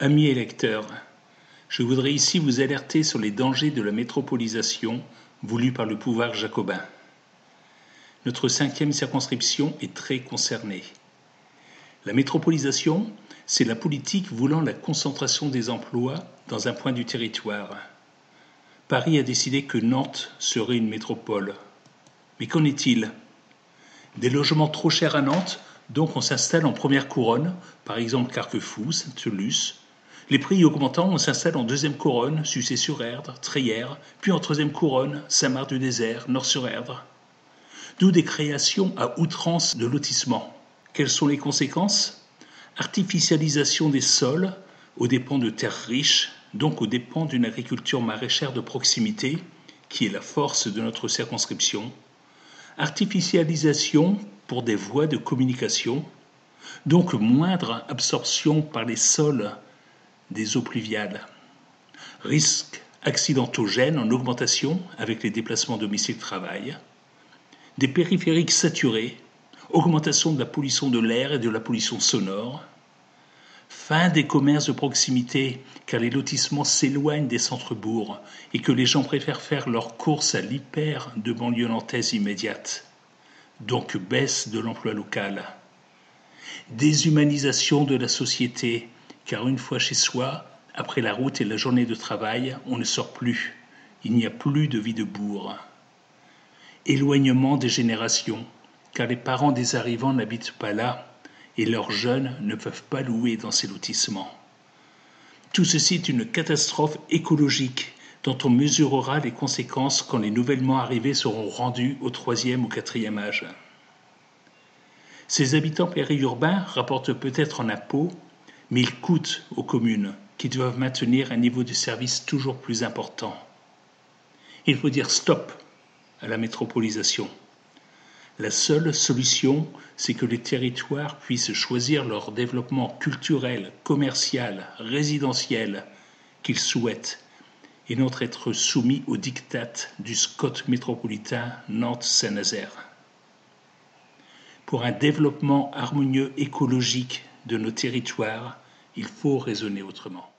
Amis électeurs, je voudrais ici vous alerter sur les dangers de la métropolisation voulue par le pouvoir jacobin. Notre 5e circonscription est très concernée. La métropolisation, c'est la politique voulant la concentration des emplois dans un point du territoire. Paris a décidé que Nantes serait une métropole. Mais qu'en est-il ? Des logements trop chers à Nantes, donc on s'installe en première couronne, par exemple Carquefou, Sainte-Luce. Les prix augmentant, on s'installe en deuxième couronne, Sucé-sur-Erdre, Treyères, puis en troisième couronne, Saint-Marc-du-Désert, Nord-sur-Erdre. D'où des créations à outrance de lotissements. Quelles sont les conséquences ? Artificialisation des sols aux dépens de terres riches, donc aux dépens d'une agriculture maraîchère de proximité, qui est la force de notre circonscription. Artificialisation pour des voies de communication, donc moindre absorption par les sols des eaux pluviales. Risques accidentogènes en augmentation avec les déplacements domicile-travail. Des périphériques saturés, augmentation de la pollution de l'air et de la pollution sonore. Fin des commerces de proximité car les lotissements s'éloignent des centres-bourgs et que les gens préfèrent faire leurs courses à l'hyper de banlieue nantaise immédiate. Donc baisse de l'emploi local. Déshumanisation de la société car une fois chez soi, après la route et la journée de travail, on ne sort plus. Il n'y a plus de vie de bourg. Éloignement des générations car les parents des arrivants n'habitent pas là et leurs jeunes ne peuvent pas louer dans ces lotissements. Tout ceci est une catastrophe écologique dont on mesurera les conséquences quand les nouvellement arrivés seront rendus au 3e ou 4e âge. Ces habitants périurbains rapportent peut-être en impôts, mais ils coûtent aux communes qui doivent maintenir un niveau de service toujours plus important. Il faut dire stop à la métropolisation. La seule solution, c'est que les territoires puissent choisir leur développement culturel, commercial, résidentiel qu'ils souhaitent et non être soumis aux diktats du SCOT métropolitain Nantes-Saint-Nazaire. Pour un développement harmonieux écologique de nos territoires, il faut raisonner autrement.